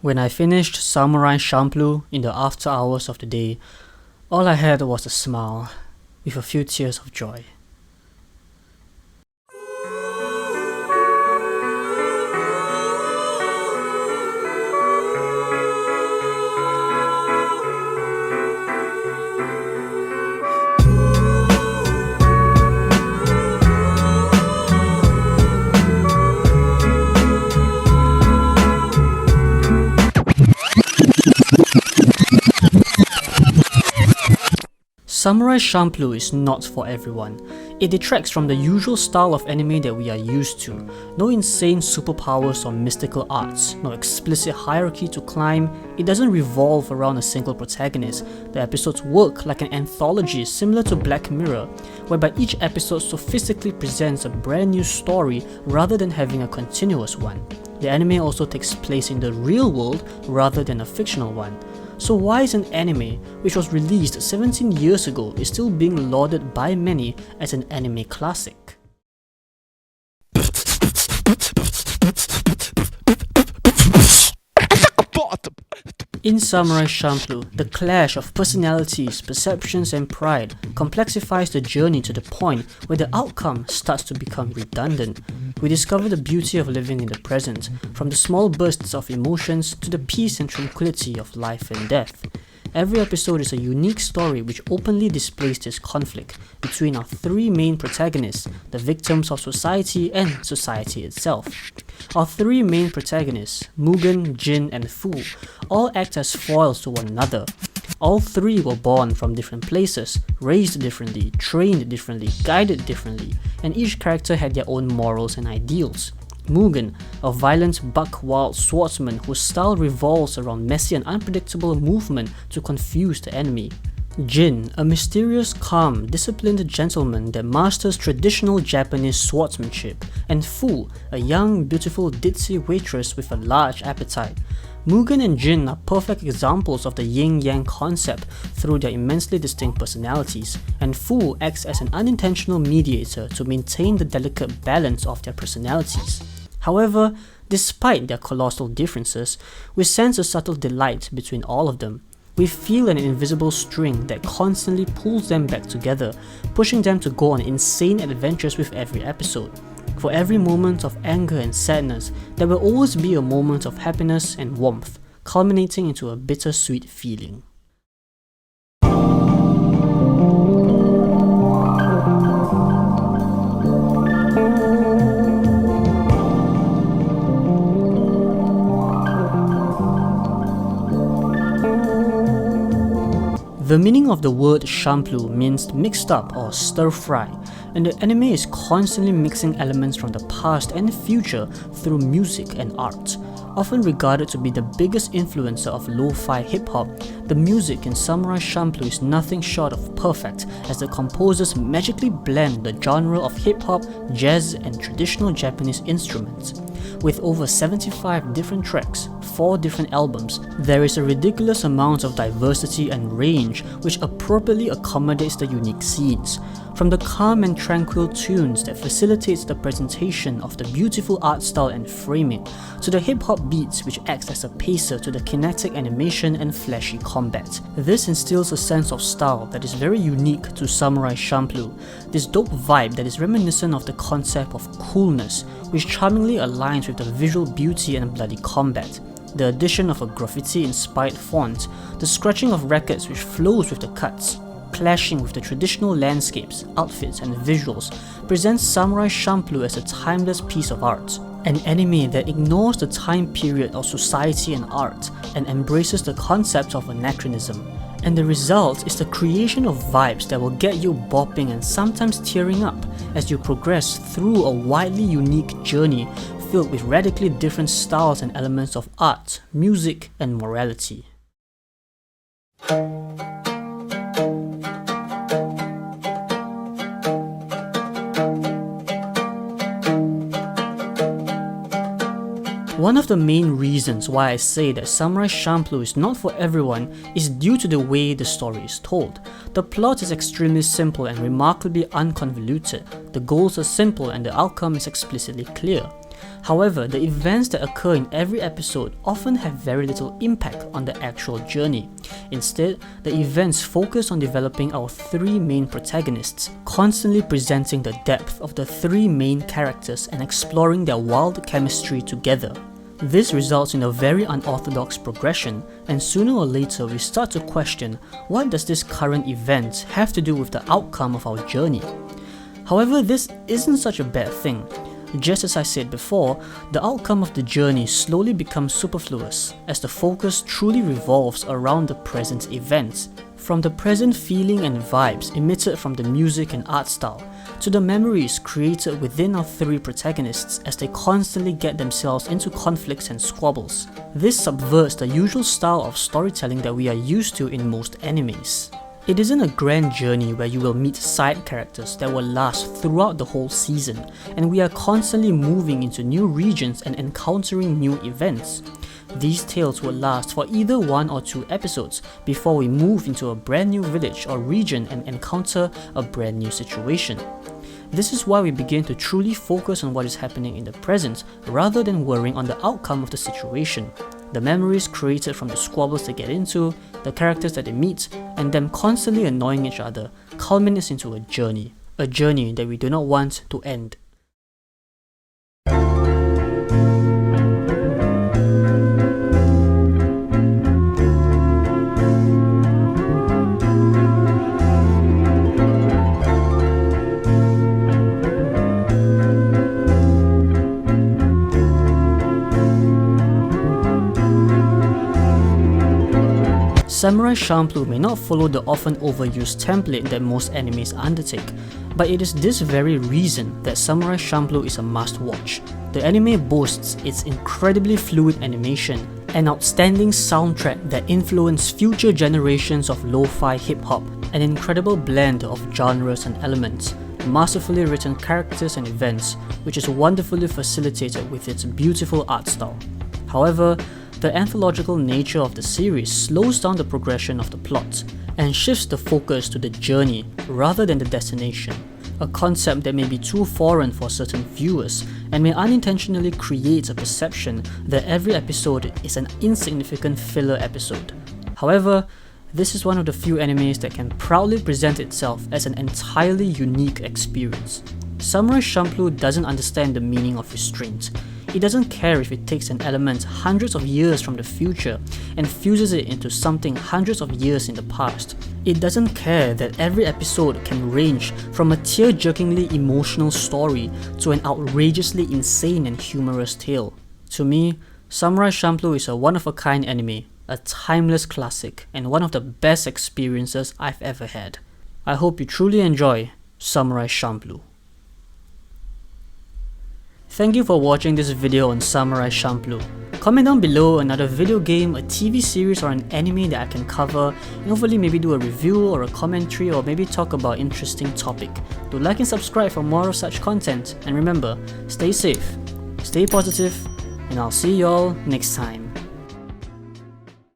When I finished Samurai Champloo in the after hours of the day, all I had was a smile, with a few tears of joy. Samurai Champloo is not for everyone. It detracts from the usual style of anime that we are used to. No insane superpowers or mystical arts, no explicit hierarchy to climb. It doesn't revolve around a single protagonist. The episodes work like an anthology similar to Black Mirror, whereby each episode sophistically presents a brand new story rather than having a continuous one. The anime also takes place in the real world rather than a fictional one. So why is an anime, which was released 17 years ago, is still being lauded by many as an anime classic? In Samurai Champloo, the clash of personalities, perceptions and pride complexifies the journey to the point where the outcome starts to become redundant. We discover the beauty of living in the present, from the small bursts of emotions to the peace and tranquility of life and death. Every episode is a unique story which openly displays this conflict between our three main protagonists, the victims of society and society itself. Our three main protagonists, Mugen, Jin and Fuu, all act as foils to one another. All three were born from different places, raised differently, trained differently, guided differently, and each character had their own morals and ideals. Mugen, a violent buck-wild swordsman whose style revolves around messy and unpredictable movement to confuse the enemy. Jin, a mysterious, calm, disciplined gentleman that masters traditional Japanese swordsmanship, and Fuu, a young, beautiful, ditzy waitress with a large appetite. Mugen and Jin are perfect examples of the yin-yang concept through their immensely distinct personalities, and Fuu acts as an unintentional mediator to maintain the delicate balance of their personalities. However, despite their colossal differences, we sense a subtle delight between all of them. We feel an invisible string that constantly pulls them back together, pushing them to go on insane adventures with every episode. For every moment of anger and sadness, there will always be a moment of happiness and warmth, culminating into a bittersweet feeling. The meaning of the word Champloo means mixed up or stir-fry, and the anime is constantly mixing elements from the past and future through music and art. Often regarded to be the biggest influencer of lo-fi hip-hop, the music in Samurai Champloo is nothing short of perfect, as the composers magically blend the genre of hip-hop, jazz and traditional Japanese instruments. With over 75 different tracks, 4 different albums, there is a ridiculous amount of diversity and range which appropriately accommodates the unique scenes. From the calm and tranquil tunes that facilitates the presentation of the beautiful art style and framing, to the hip-hop beats which acts as a pacer to the kinetic animation and flashy combat. This instills a sense of style that is very unique to Samurai Champloo, this dope vibe that is reminiscent of the concept of coolness, which charmingly aligns with the visual beauty and bloody combat. The addition of a graffiti-inspired font, the scratching of records which flows with the cuts, clashing with the traditional landscapes, outfits and visuals, presents Samurai Champloo as a timeless piece of art. An anime that ignores the time period of society and art and embraces the concept of anachronism. And the result is the creation of vibes that will get you bopping and sometimes tearing up as you progress through a widely unique journey filled with radically different styles and elements of art, music and morality. One of the main reasons why I say that Samurai Champloo is not for everyone is due to the way the story is told. The plot is extremely simple and remarkably unconvoluted. The goals are simple and the outcome is explicitly clear. However, the events that occur in every episode often have very little impact on the actual journey. Instead, the events focus on developing our three main protagonists, constantly presenting the depth of the three main characters and exploring their wild chemistry together. This results in a very unorthodox progression, and sooner or later we start to question, what does this current event have to do with the outcome of our journey? However, this isn't such a bad thing. Just as I said before, the outcome of the journey slowly becomes superfluous as the focus truly revolves around the present events, from the present feeling and vibes emitted from the music and art style, to the memories created within our three protagonists as they constantly get themselves into conflicts and squabbles. This subverts the usual style of storytelling that we are used to in most animes. It isn't a grand journey where you will meet side characters that will last throughout the whole season, and we are constantly moving into new regions and encountering new events. These tales will last for either 1 or 2 episodes before we move into a brand new village or region and encounter a brand new situation. This is why we begin to truly focus on what is happening in the present rather than worrying on the outcome of the situation. The memories created from the squabbles they get into, the characters that they meet, and them constantly annoying each other culminates into a journey that we do not want to end. Samurai Champloo may not follow the often overused template that most animes undertake, but it is this very reason that Samurai Champloo is a must-watch. The anime boasts its incredibly fluid animation, an outstanding soundtrack that influenced future generations of lo-fi hip-hop, an incredible blend of genres and elements, masterfully written characters and events, which is wonderfully facilitated with its beautiful art style. However, the anthological nature of the series slows down the progression of the plot and shifts the focus to the journey rather than the destination, a concept that may be too foreign for certain viewers and may unintentionally create a perception that every episode is an insignificant filler episode. However, this is one of the few animes that can proudly present itself as an entirely unique experience. Samurai Champloo doesn't understand the meaning of restraint. It doesn't care if it takes an element hundreds of years from the future and fuses it into something hundreds of years in the past. It doesn't care that every episode can range from a tear-jerkingly emotional story to an outrageously insane and humorous tale. To me, Samurai Champloo is a one-of-a-kind anime, a timeless classic, and one of the best experiences I've ever had. I hope you truly enjoy Samurai Champloo. Thank you for watching this video on Samurai Champloo. Comment down below another video game, a TV series or an anime that I can cover, and hopefully maybe do a review or a commentary or maybe talk about interesting topic. Do like and subscribe for more of such content, and remember, stay safe, stay positive, and I'll see you all next time.